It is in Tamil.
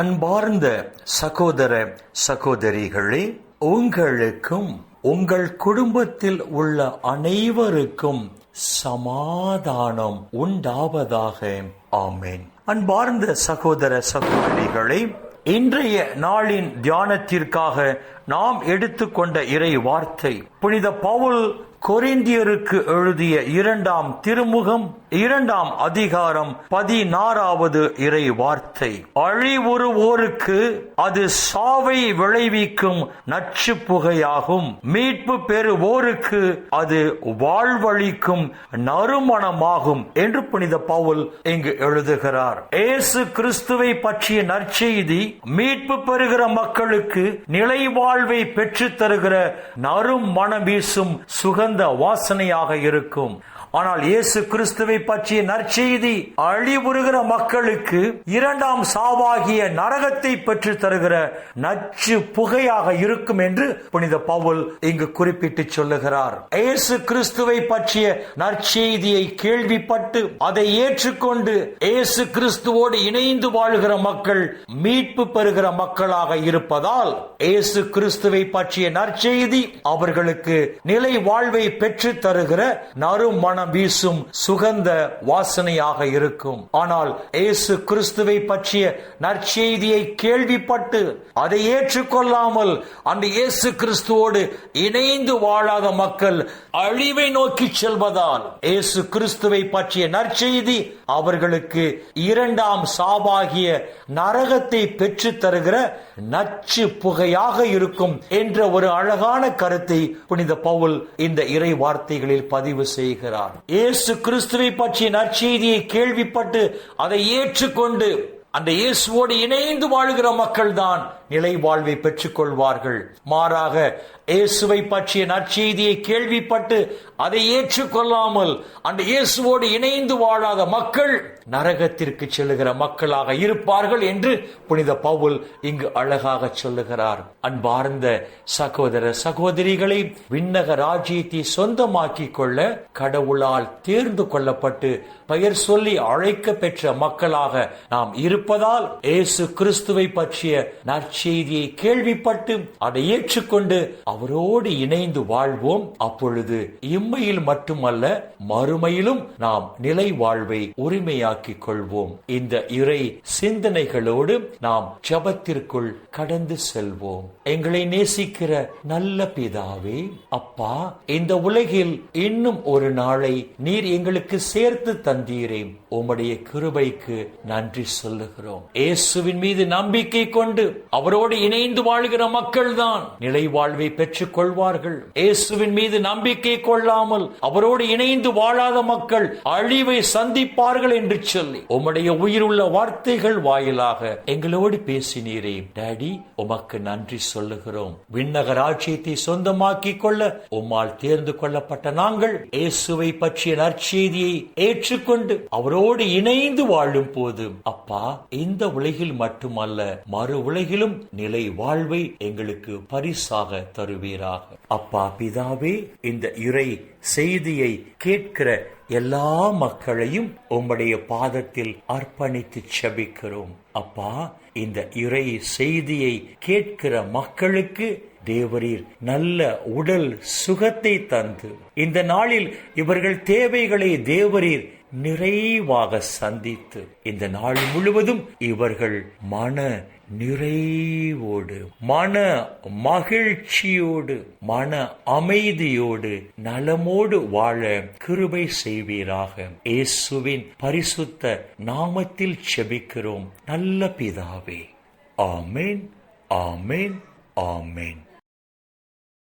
அன்பார்ந்த சகோதர சகோதரிகளே, உங்களுக்கும் உங்கள் குடும்பத்தில் உள்ள அனைவருக்கும் சமாதானம் உண்டாவதாக. ஆமென். அன்பார்ந்த சகோதர சகோதரிகளே, இன்றைய நாளின் தியானத்திற்காக நாம் எடுத்துக்கொண்ட இறை வார்த்தை புனித பவுல் கொரிந்தியருக்கு எழுதிய 2ஆம் திருமுகம் 2ஆம் அதிகாரம் 16வது இறை வார்த்தை. அழிவுறுவோருக்கு அது சாவை விளைவிக்கும் நச்சு புகையாகும், மீட்பு பெறுவோருக்கு அது வாழ்வளிக்கும் நறுமணமாகும் என்று புனித பவுல் இங்கு எழுதுகிறார். இயேசு கிறிஸ்துவை பற்றிய நற்செய்தி மீட்பு பெறுகிற மக்களுக்கு நிலை வாழ்வை பெற்றுத் தருகிற நறுமணம் வீசும் சுகந்த வாசனையாக இருக்கும். ஆனால் இயேசு கிறிஸ்துவை பற்றிய நற்செய்தி அழிவுறுகிற மக்களுக்கு 2ஆம் சாவாகிய நரகத்தை பெற்று தருகிற நச்சு புகையாக இருக்கும் என்று புனித பவுல் இங்கு குறிப்பிட்டு சொல்லுகிறார். இயேசு கிறிஸ்துவை பற்றிய நற்செய்தியை கேள்விப்பட்டு அதை ஏற்றுக்கொண்டு இயேசு கிறிஸ்துவோடு இணைந்து வாழ்கிற மக்கள் மீட்பு பெறுகிற மக்களாக இருப்பதால் இயேசு கிறிஸ்துவை பற்றிய நற்செய்தி அவர்களுக்கு நிலை வாழ்வை பெற்று தருகிற நறுமணம் வீசும் சுகந்த வாசனையாக இருக்கும். ஆனால் இயேசு கிறிஸ்துவை பற்றிய நற்செய்தியை கேள்விப்பட்டு அதை ஏற்றுக்கொள்ளாமல் அந்த இயேசு கிறிஸ்துவோடு இணைந்து வாழாத மக்கள் அழிவை நோக்கி செல்வதால் இயேசு கிறிஸ்துவை பற்றிய நற்செய்தி அவர்களுக்கு 2ஆம் சாவாகிய நரகத்தை பெற்று தருகிற நச்சு புகையாக இருக்கும் என்ற ஒரு அழகான கருத்தை புனித பவுல் இந்த இறை வார்த்தைகளில் பதிவு செய்கிறார். இயேசு கிறிஸ்துவை பற்றிய நற்செய்தியை கேள்விப்பட்டு அதை ஏற்றுக்கொண்டு அந்த இயேசுவோடு இணைந்து வாழ்கிற மக்கள் தான் நிலை வாழ்வை பெற்றுக் கொள்வார்கள். மாறாக இயேசுவை பற்றிய நற்செய்தியை கேள்விப்பட்டு அதை ஏற்றுக்கொள்ளாமல் அந்த இயேசுவோடு இணைந்து வாழாத மக்கள் நரகத்திற்கு செல்லுகிற மக்களாக இருப்பார்கள் என்று புனித பவுல் இங்கு அழகாக சொல்லுகிறார். அன்பார்ந்த சகோதர சகோதரிகளை, விண்ணக ராஜ்யத்தை சொந்தமாக்கிக் கொள்ள கடவுளால் தேர்ந்து கொள்ளப்பட்டு பெயர் சொல்லி அழைக்க பெற்ற மக்களாக நாம் இருப்பதால் இயேசு கிறிஸ்துவை பற்றிய நற்செய்தியை கேள்விப்பட்டு அதை ஏற்றுக்கொண்டு அவரோடு இணைந்து வாழ்வோம். அப்பொழுது இம்மையில் மட்டுமல்ல மறுமையிலும் நாம் நிலை வாழ்வை உரிமையாக்கிக் கொள்வோம். இந்த இறை சிந்தனைகளோடு நாம் ஜெபத்திற்குள் கடந்து செல்வோம். எங்களை நேசிக்கிற நல்ல பிதாவே, அப்பா, இந்த உலகில் இன்னும் ஒரு நாளை நீர் எங்களுக்கு சேர்த்து தந்தீரே. உம்முடைய கிருபைக்கு நன்றி சொல்லுகிறோம். இயேசுவின் மீது நம்பிக்கை கொண்டு அவரோடு இணைந்து வாழ்கிற மக்கள் தான் நிலை வாழ்வை பெற்றுக் கொள்வார்கள். இயேசுவின் மீது நம்பிக்கை கொள்ளாமல் அவரோடு இணைந்து வாழாத மக்கள் அழிவை சந்திப்பார்கள் என்று சொல்லி உம்முடைய உயிருள்ள வார்த்தைகள் வாயிலாக எங்களோடு பேசினீரே. டாடி, உமக்கு நன்றி சொல்லுகிறோம். விண்ணக ராஜ்யத்தை சொந்தமாக்கிக் கொள்ள உம்மால் தேர்ந்து கொள்ளப்பட்ட நாங்கள் இயேசுவை பற்றிய நற்செய்தியை ஏற்றுக்கொண்டு அவரோடு இணைந்து வாழும் போது அப்பா, இந்த உலகில் மட்டுமல்ல மறு உலகிலும் நிலை வாழ்வை எங்களுக்கு பரிசாக தருவீராக. அப்பா பிதாவே, இந்த இறை செய்தியை கேட்கிற எல்லா மக்களையும் உம்முடைய பாதத்தில் அர்ப்பணித்து செபிக்கிறோம். அப்பா, இந்த இறை செய்தியை கேட்கிற மக்களுக்கு தேவரீர் நல்ல உடல் சுகத்தை தந்து இந்த நாளில் இவர்கள் தேவைகளை தேவரீர் நிறைவாக சந்தித்து இந்த நாள் முழுவதும் இவர்கள் மன நிறைவோடு, மன மகிழ்ச்சியோடு, மன அமைதியோடு, நலமோடு வாழ கிருபை செய்வீராக. இயேசுவின் பரிசுத்த நாமத்தில் செபிக்கிறோம் நல்ல பிதாவே. ஆமென், ஆமென், ஆமென்.